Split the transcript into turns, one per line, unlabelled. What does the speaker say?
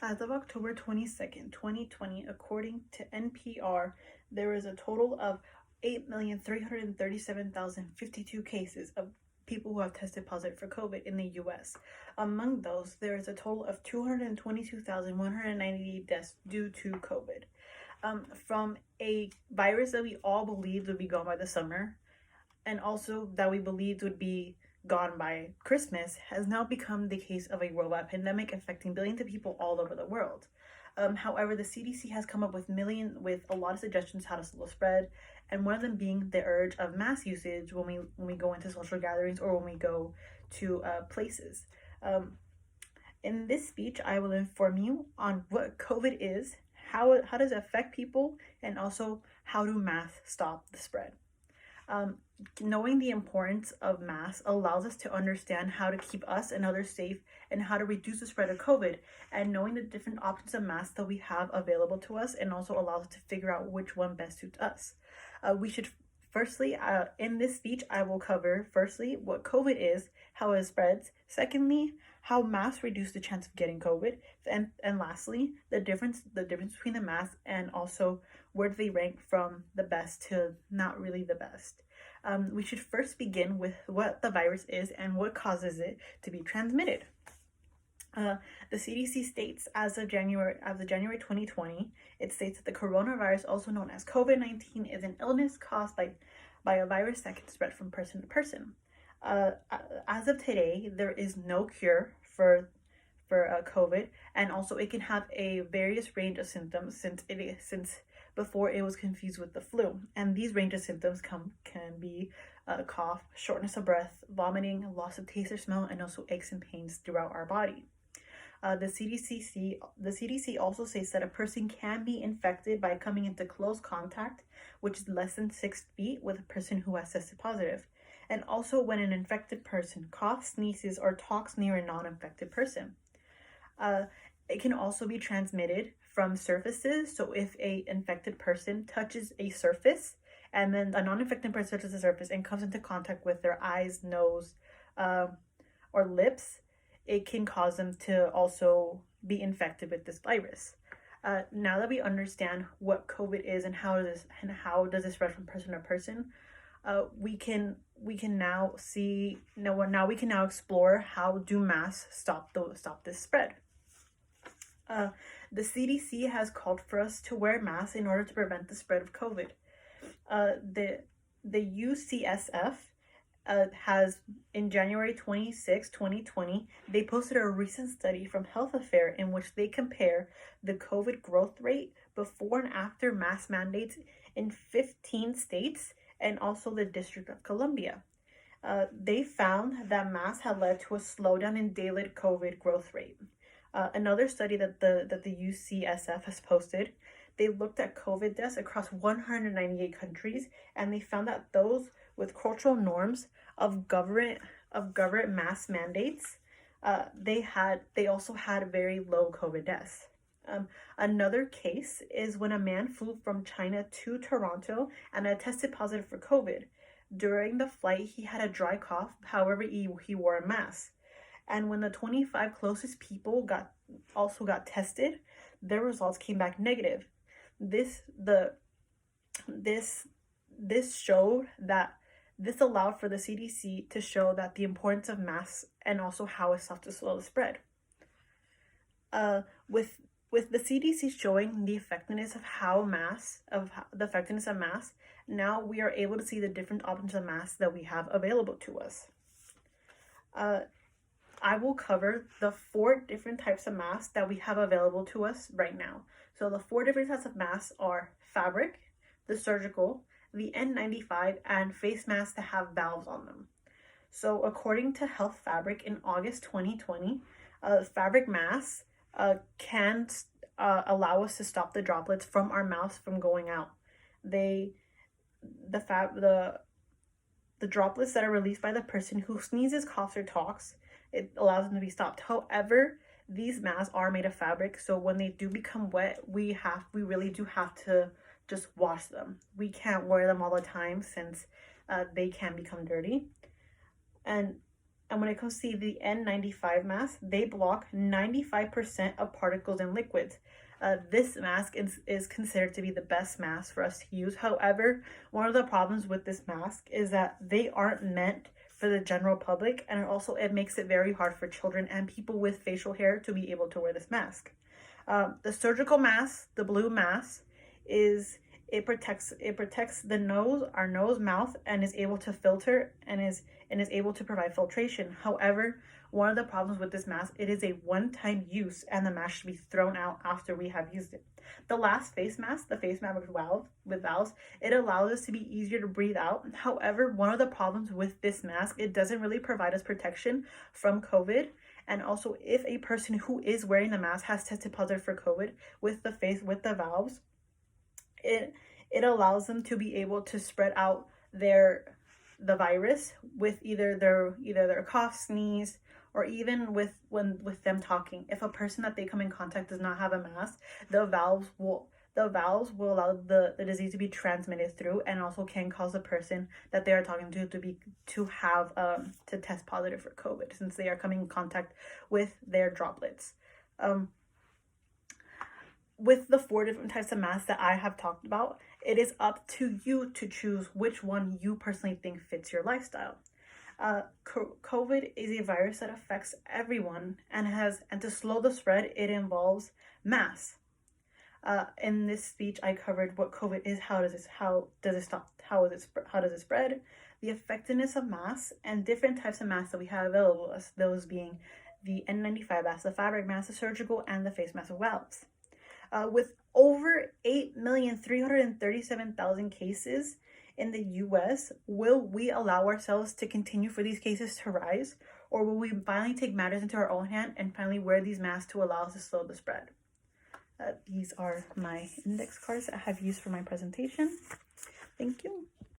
As of October 22nd, 2020, according to NPR, there is a total of 8,337,052 cases of people who have tested positive for COVID in the US. Among those, there is a total of 222,198 deaths due to COVID. From a virus that we all believed would be gone by the summer, and also that we believed would be gone by Christmas, has now become the case of a worldwide pandemic affecting billions of people all over the world. However, the CDC has come up with a lot of suggestions how to slow the spread, and one of them being the urge of mask usage when we go into social gatherings or when we go to places. In this speech, I will inform you on what COVID is, how does it affect people, and also how do masks stop the spread. Um, Knowing the importance of masks allows us to understand how to keep us and others safe and how to reduce the spread of COVID. And knowing the different options of masks that we have available to us and also allows us to figure out which one best suits us. We should firstly, in this speech, I will cover firstly what COVID is, how it spreads. Secondly, how masks reduce the chance of getting COVID, and lastly, the difference between the masks and also where do they rank from the best to not really the best. We should first begin with what the virus is and what causes it to be transmitted. The CDC states as of January 2020, it states that the coronavirus, also known as COVID-19, is an illness caused by a virus that can spread from person to person. As of today, there is no cure for COVID, and also it can have a various range of symptoms since before it was confused with the flu. And these range of symptoms can be cough, shortness of breath, vomiting, loss of taste or smell, and also aches and pains throughout our body. The CDC also says that a person can be infected by coming into close contact, which is less than 6 feet, with a person who has tested positive. And also when an infected person coughs, sneezes, or talks near a non-infected person. It can also be transmitted from surfaces. So if a infected person touches a surface and then a non-infected person touches the surface and comes into contact with their eyes, nose, or lips, it can cause them to also be infected with this virus. Now that we understand what COVID is and how does it spread from person to person, we can now explore how do masks stop this spread. The CDC has called for us to wear masks in order to prevent the spread of COVID. The UCSF has, in January 26, 2020, they posted a recent study from Health Affair in which they compare the COVID growth rate before and after mask mandates in 15 states and also the District of Columbia. They found that masks had led to a slowdown in daily COVID growth rate. Another study that the UCSF has posted, they looked at COVID deaths across 198 countries, and they found that those with cultural norms of government mask mandates, they also had very low COVID deaths. Another case is when a man flew from China to Toronto and had tested positive for COVID. During the flight, he had a dry cough. However, he wore a mask. And when the 25 closest people got tested, their results came back negative. This showed that this allowed for the CDC to show that the importance of masks and also how it's helped to slow the spread. With the CDC showing the effectiveness of masks, now we are able to see the different options of masks that we have available to us. I will cover the 4 different types of masks that we have available to us right now. So the 4 different types of masks are fabric, the surgical, the N95, and face masks that have valves on them. So according to Health Fabric in August 2020, fabric masks can allow us to stop the droplets from our mouths from going out. The droplets that are released by the person who sneezes, coughs, or talks, it allows them to be stopped. However, these masks are made of fabric, so when they do become wet, we really do have to just wash them. We can't wear them all the time since they can become dirty. And And when it comes to the N95 mask, they block 95% of particles in liquids. This mask is considered to be the best mask for us to use. However, one of the problems with this mask is that they aren't meant for the general public, and it makes it very hard for children and people with facial hair to be able to wear this mask. The surgical mask, the blue mask, it protects the nose, our nose, mouth, and is able to filter and is able to provide filtration. However, one of the problems with this mask, it is a one-time use, and the mask should be thrown out after we have used it. The last face mask, the face mask with valves, it allows us to be easier to breathe out. However, one of the problems with this mask, it doesn't really provide us protection from COVID. And also, if a person who is wearing the mask has tested positive for COVID with the valves, it allows them to be able to spread out the virus with either their cough, sneeze, or even with them talking. If a person that they come in contact does not have a mask, the valves will allow the disease to be transmitted through, and also can cause the person that they are talking to to test positive for COVID, since they are coming in contact with their droplets. With the 4 different types of masks that I have talked about, it is up to you to choose which one you personally think fits your lifestyle. COVID is a virus that affects everyone, and to slow the spread, it involves masks. In this speech, I covered what COVID is, how does it stop, how does it spread, the effectiveness of masks, and different types of masks that we have available, those being the N95 mask, the fabric mask, the surgical, and the face mask with valves. With over 8,337,000 cases in the US, will we allow ourselves to continue for these cases to rise, or will we finally take matters into our own hand and finally wear these masks to allow us to slow the spread? These are my index cards that I have used for my presentation. Thank you.